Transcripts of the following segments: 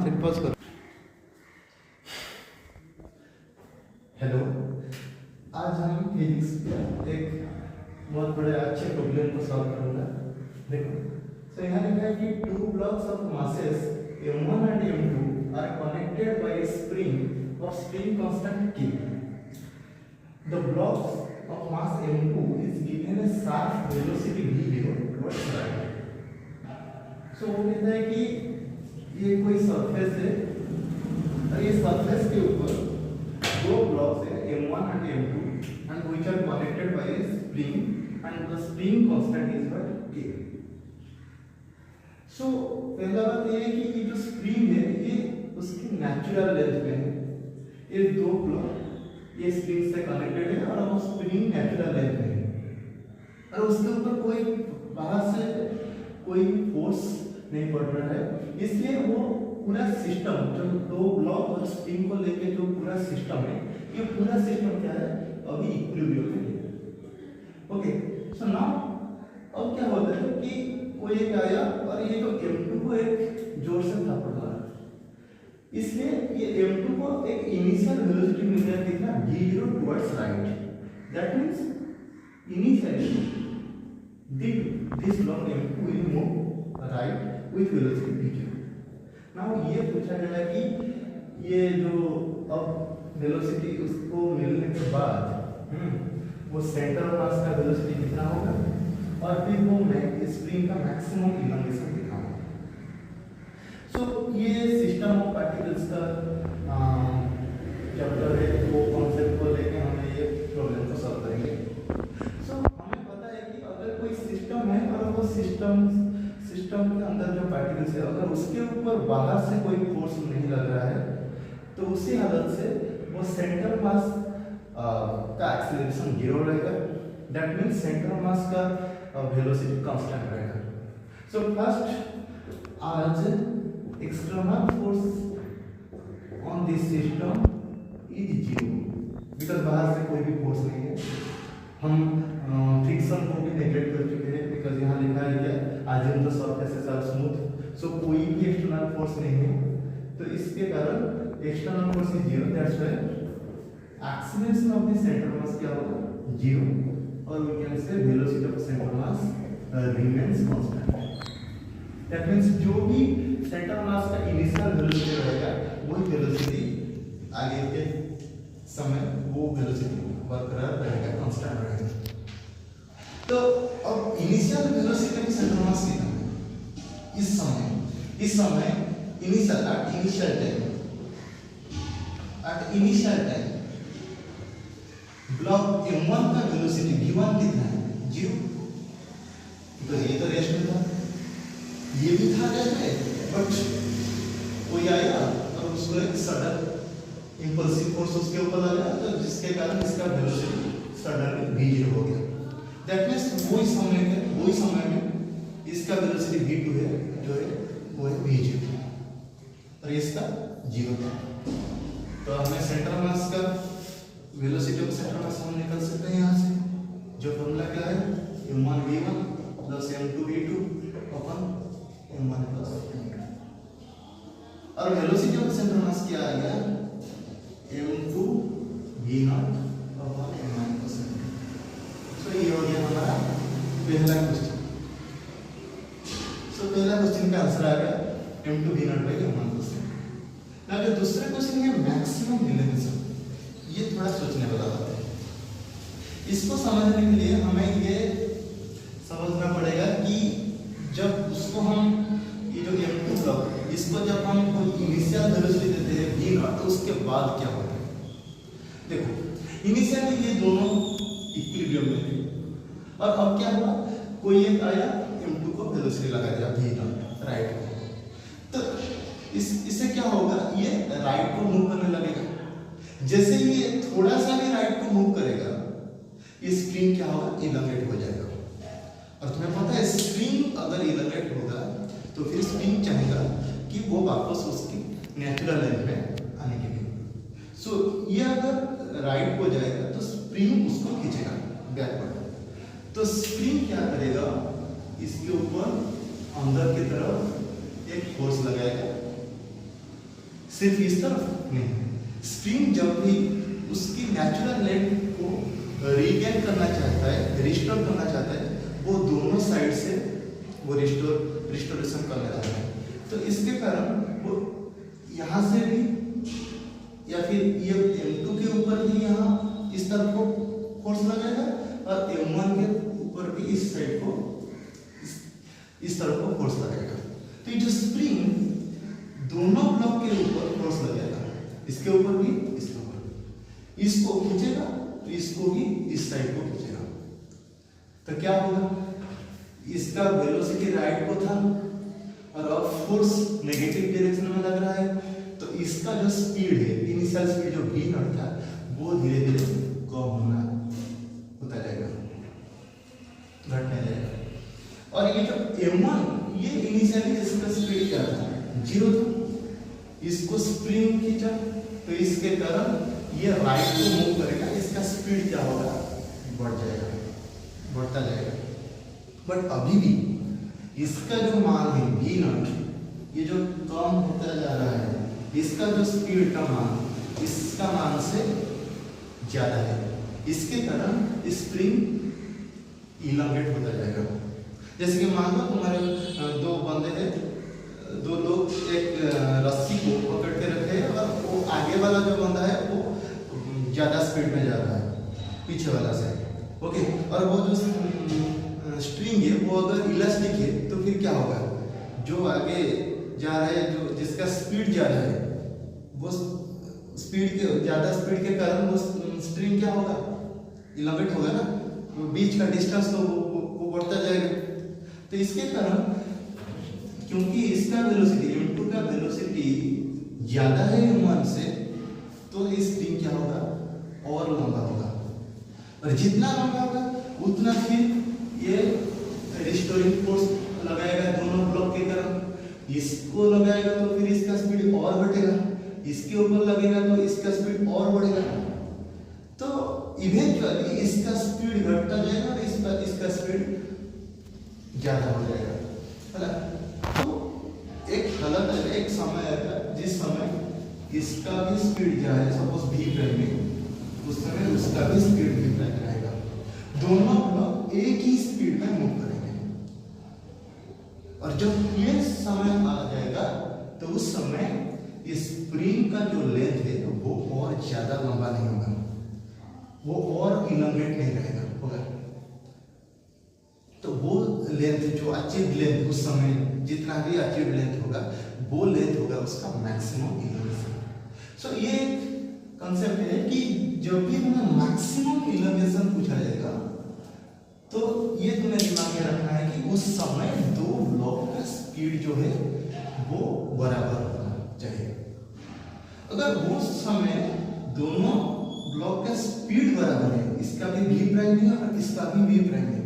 फिर पॉज करो। हेलो, आज हम फिजिक्स के एक बहुत बड़े अच्छे प्रॉब्लम को सॉल्व करूंगा। देखो, तो यहाँ लिखा है कि two blocks of masses m1 and m2 are connected by a spring of spring constant k. The blocks of mass m2 is given a sharp velocity v0 towards right. So वो कहता है कि ये कोई सरफेस है और ये surface के ऊपर दो ब्लॉक्स है m1 and m2 and which are connected by a spring and the spring constant is what k. So पहला बात ये है कि ये जो स्प्रिंग है ये उसकी नेचुरल लेंथ में है। ये दो ब्लॉक ये स्प्रिंग से कनेक्टेड है और वो स्प्रिंग नेचुरल लेंथ में है और उसके ऊपर कोई बाहर से कोई फोर्स नहीं पड़ रहा है, इसलिए वो पूरा सिस्टम जो दो ब्लॉक और स्प्रिंग को लेके जो पूरा सिस्टम है ये पूरा सिस्टम क्या है अभी इक्विलिब्रियम में है। ओके, सो नाउ अब क्या होता है कि कोई एक आया और ये जो m2 को एक जोर से थप्पड़ मारा, इसलिए ये m2 को एक इनिशियल वेलोसिटी मिल गया कितना v0 towards right. That means initially this block m2 will move right with velocity v0. Now ये पूछा गया है कि ये जो अब वेलोसिटी उसको मिलने के बाद वो सेंटर ऑफ मास का वेलोसिटी कितना होगा और फिर वो स्प्रिंग का मैक्सिमम इलांगेशन कितना होगा। सो ये सिस्टम ऑफ पार्टिकल्स का चैप्टर है, वो कॉन्सेप्ट को लेके हमें ये प्रॉब्लम को सॉल्व करेंगे। सो हमें पता है कि अगर कोई सिस्टम है और वो सिस्टम के अंदर जो पार्टिकल्स है अगर उसके ऊपर बाहर से कोई फोर्स नहीं लग रहा है तो उसी हालत से वो सेंटर मास का एक्सेलरेशन 0 रहेगा। दैट मींस सेंटर मास का वेलोसिटी कांस्टेंट रहेगा। सो फर्स्ट आज external force on this system is 0 because बाहर से कोई भी फोर्स नहीं है। हम फ्रिक्शन को भी नेग्लेक्ट कर चुके हैं बिकॉज यहाँ लिखा है क्या assume the surfaces are smooth, so कोई भी एक्सटर्नल फोर्स नहीं है तो इसके कारण external force is 0। That's why acceleration of the centre mass क्या होगा 0 और we can say velocity of centre mass remains constant. That means जो भी सेंटर मास का इनिशियल वेलोसिटी रहेगा वही वेलोसिटी आगे के समय वो वेलोसिटी बरकरार रहेगा, कांस्टेंट रहेगा। तो अब इनिशियल वेलोसिटी ऑफ सेंटर मास कितना है इस समय इनिशियल टाइम ब्लॉक m1 का वेलोसिटी v1 कितना है 0। तो ये तो रेस्ट में था, ये भी था रेस्ट में, बट कोई आया और उसको एक सडन इंपल्सिव फोर्स उसके ऊपर लगा तो जिसके कारण इसका वेलोसिटी सडनली v0 हो गया। दैट मींस वही समय में इसका वेलोसिटी v2 है जो है वो है v0 और इसका 0 था। तो हमें सेंटर मास का वेलोसिटी ऑफ सेंटर मास हम निकल सकते हैं यहाँ से, जो फॉर्मूला क्या है m1 v1 plus m2 v2 अपन m1 प्लस m2 और वेलोसिटी ऑफ सेंटर मास क्या आ गया m2 v0 अपन m1 प्लस m2। तो ये हो गया हमारा पहला क्वेश्चन। सो पहला क्वेश्चन का आंसर आ गया m2 v0 by m1 plus m2। Now जो दूसरा क्वेश्चन है मैक्सिमम इल्यूमिनेशन, ये थोड़ा सोचने वाला बात है। इसको समझने के लिए हमें ये समझना पड़ेगा कि जब उसको हम ये जो m2 ब्लॉक इसको जब हम कोई इनिशियल वेलोसिटी देते हैं v0 तो उसके बाद क्या होता है। देखो इनिशियली ये दोनों इक्विलिब्रियम में थे और अब क्या हुआ कोई एक आया m2 को वेलोसिटी लगा दिया v0 राइट को, तो इससे क्या होगा ये राइट को मूव करने लगेगा। जैसे ये थोड़ा सा भी राइट को मूव करेगा ये स्प्रिंग क्या होगा इलांगेट हो जाएगा। और तुम्हें पता है स्प्रिंग अगर इलांगेट होगा तो फिर स्प्रिंग चाहेगा कि वो वापस उसकी नेचुरल लेंथ में आने के लिए। सो ये अगर राइट को जाएगा तो स्प्रिंग उसको खींचेगा बैकवर्ड। तो स्प्रिंग क्या करेगा इसके ऊपर अंदर की तरफ एक फोर्स लगाएगा सिर्फ इस तरफ नहीं, स्प्रिंग जब भी उसकी नेचुरल लेंथ को रीगेन करना चाहता है, रिस्टोर करना चाहता है, वो दोनों साइड से वो रिस्टोरेशन करने लगता है। तो इसके कारण वो यहाँ से भी या फिर ये M2 के ऊपर भी यहाँ इस तरफ को फोर्स लगेगा और M1 के ऊपर भी इस साइड को इस तरफ को फोर्स लगेगा। तो ये जो स्प्रिंग दोनों ब्लॉक के ऊपर फोर्स लगेगा, इसके ऊपर भी इसके ऊपर भी, इसको खींचेगा तो इसको भी इस साइड को खींचेगा। तो क्या होगा, इसका वेलोसिटी राइट को था और अब फोर्स नेगेटिव डायरेक्शन में लग रहा है, तो इसका जो स्पीड है, इनिशियल स्पीड जो v नॉट था, वो धीरे धीरे कम होता जाएगा, घटने जाएगा। और ये जो m1, ये इनिशियली इसका स्पीड क्या था, 0 था, इसको स्प्रिंग खींचा तो इसके कारण ये राइट को मूव करेगा, इसका स्पीड क्या होगा, बढ़ जाएगा, बढ़ता जाएगा। बट अभी भी इसका जो मान है v नॉट, ये जो कम होता जा रहा है, इसका जो स्पीड का मान इसका मान से ज्यादा है, इसके कारण स्प्रिंग इलांगेट होता जाएगा। जैसे कि मान लो तुम्हारे दो बंदे हैं, दो लोग एक रस्सी को पकड़ के रखे हैं और वो आगे वाला जो बंदा है वो ज्यादा स्पीड में जा रहा है पीछे वाला से, ओके। और वो जो स्ट्रिंग है वो अगर इलास्टिक है तो फिर क्या होगा, जो आगे जा रहा है, जो जिसका स्पीड ज्यादा है, वो स्पीड के ज्यादा स्पीड के कारण वो स्ट्रिंग क्या होगा, इलांगेट होगा ना, वो बीच का डिस्टेंस तो वो बढ़ता जाएगा। तो इसके कारण क्योंकि इसका वेलोसिटी m2 का वेलोसिटी ज्यादा है m1 से, तो ये स्प्रिंग क्या होगा, और लंबा होगा, और जितना लंबा होगा उतना फिर ये रिस्टोरिंग फोर्स लगाएगा दोनों ब्लॉक के कारण, इसको लगाएगा तो फिर इसका स्पीड और बढ़ेगा, इसके ऊपर लगेगा तो इसका स्पीड और बढ़ेगा, तो इवेंचुअली इसका स्पीड घटता जाएगा और इसका स्पीड ज्यादा हो जाएगा, है ना। तो एक समय आएगा जिस समय इसका भी स्पीड जो है, सपोज v प्राइम में, उस समय उसका भी स्पीड v प्राइम रहेगा, दोनों ब्लॉक एक ही स्पीड में मूव करेंगे। और जब ये समय आ जाएगा तो उस समय इस स्प्रिंग का जो लेंथ है वो और ज्यादा लंबा नहीं होगा, वो और इलांगेट नहीं रहेगा, होगा। तो वो लेंथ जो अचीव लेंथ उस समय जितना भी अचीव लेंथ होगा, वो लेंथ होगा उसका मैक्सिमम इलांगेशन। सो ये कंसेप्ट है कि जब भी हमें मैक्सिमम इलांगेशन पूछा जाएगा तो ये तुम्हें दिमाग में रखना है कि उस समय दो ब्लॉक का स्पीड जो है वो बराबर होना चाहिए। अगर वो समय दोनों ब्लॉक का स्पीड बराबर है, इसका भी v प्राइम है और इसका भी v प्राइम है,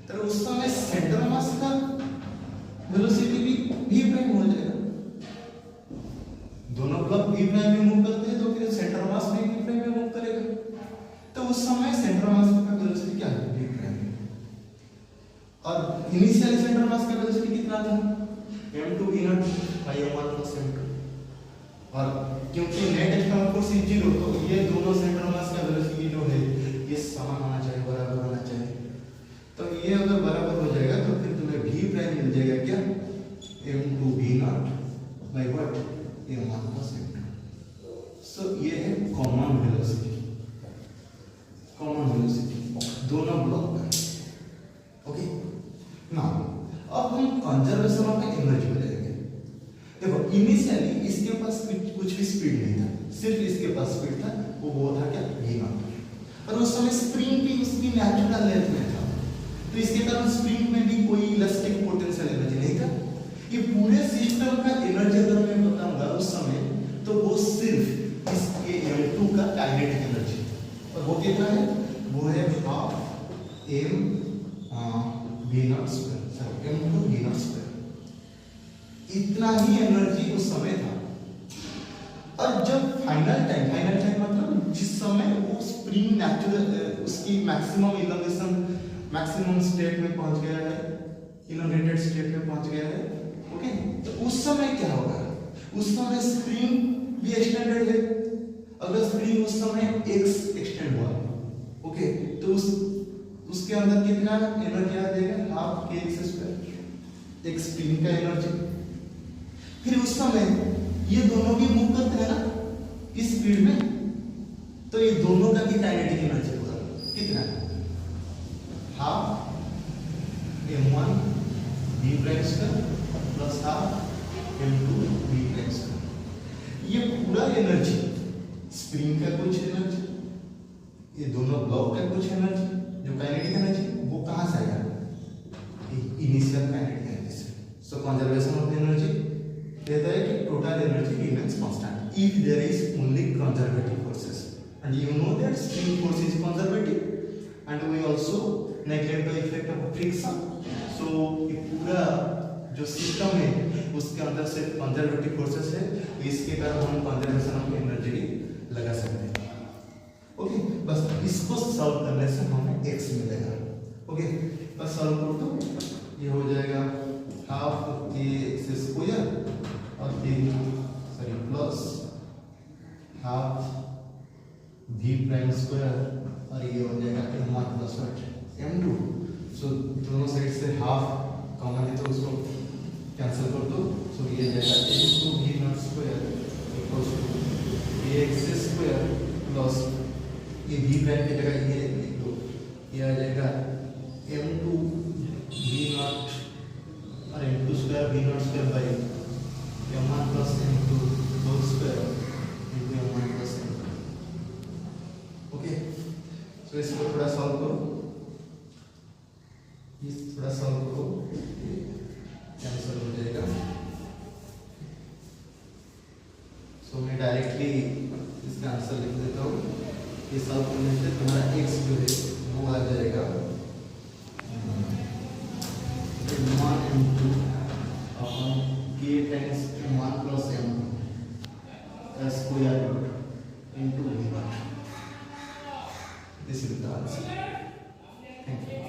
तो उस समय सेंटर मास का वेलोसिटी भी v प्राइम हो जाएगा। दोनों ब्लॉक v प्राइम में मूव करते हैं तो फिर सेंटर मास भी v प्राइम में मूव करेगा, तो उस समय सेंटर मास का वेलोसिटी क्या है, v प्राइम। और इनिशियल सेंटर मास का वेलोसिटी कितना था, m2 v not bye m1 plus m2, और क्योंकि नेट एक्सटर्नल फोर्स इज 0, तो ये दोनों सेंटर मास का वेलोसिटी जो है ये समान होना चाहिए, बराबर होना चाहिए। तो ये अगर बराबर हो जाएगा तो फिर तुम्हें v प्राइम मिल जाएगा क्या, m2 v not by what, m1 plus m2। सो ये है कॉमन वेलोसिटी, कॉमन वेलोसिटी दोनों ब्लॉक का, ओके। नाउ अब हम कंजर्वेशन ऑफ एनर्जी पे जाएंगे। देखो इनिशियली इसके पास कुछ भी स्पीड नहीं था, सिर्फ इसके पास स्पीड था, वो था क्या, v नॉट। और उस समय स्प्रिंग भी उसकी नेचुरल लेंथ में था, तो इसके कारण स्प्रिंग में भी कोई इलास्टिक पोटेंशियल एनर्जी नहीं था। ये पूरे सिस्टम का एनर्जी अगर मैं बताऊंगा उस समय, तो वो सिर्फ इस m2 का काइनेटिक एनर्जी, और वो कितना है, वो है half m v naught square, sorry m2 v naught square, इतना ही एनर्जी उस समय था। और जब फाइनल टाइम मतलब जिस समय वो स्प्रिंग नेचुरल उसकी मैक्सिमम इलांगेशन, मैक्सिमम स्टेट में पहुंच गया है, इलांगेटेड स्टेट में पहुंच गया है, ओके। तो उस समय क्या होगा, उस समय स्प्रिंग भी एक्सटेंडेड है। अगर स्प्रिंग उस समय x एक्सटेंड हुआ, ओके, तो उसके अंदर कितना एनर्जी आ जाएगा, हाफ के एक्स स्क्वायर, एक स्प्रिंग का एनर्जी। फिर उस समय ये दोनों भी मूव करते हैं ना इस स्पीड में, तो ये दोनों का भी काइनेटिक एनर्जी होगा कितना, half m1 v prime square plus half m2 v prime square. ये पूरा एनर्जी स्प्रिंग का कुछ एनर्जी, ये दोनों ब्लॉक का कुछ एनर्जी, जो काइनेटिक एनर्जी वो कहां से आया, इनिशियल काइनेटिक एनर्जी से। सो कंजर्वेशन ऑफ एनर्जी कहता है कि total energy remains constant if there is only conservative forces, and you know that spring force is conservative and we also neglect the effect of friction. So ये पूरा जो system है उसके अंदर सिर्फ कंजर्वेटिव फोर्सेस है, तो इसके कारण हम कंजर्वेशन ऑफ एनर्जी लगा सकते हैं। ओके, बस इसको सॉल्व करने से हमें x मिलेगा। ओके, बस सॉल्व करो तो ये हो जाएगा हाफ के एक्स स्क्वायर और sorry plus half v prime square और ये हो जाएगा m1 प्लस m2। सो दोनों साइड से हाफ कॉमन है तो उसको कैंसिल कर दो। सो ये जाएगा m2 v naught square equals to ax square plus ये v प्राइम की जगह ये लिख दो, ये आ जाएगा m2 v नॉट और m2 square v naught square by m1 plus m2 whole square into m1 plus m2। Okay, so इसको थोड़ा सॉल्व करो, इस थोड़ा सॉल्व करो, कैंसिल हो जाएगा। सो मैं डायरेक्टली इसका आंसर लिख देता हूँ। ये सॉल्व करने से तुम्हारा x जो है वो आ जाएगा m1 m2 upon k times m1 plus m2 का square root into v1। This is the answer. Thank you.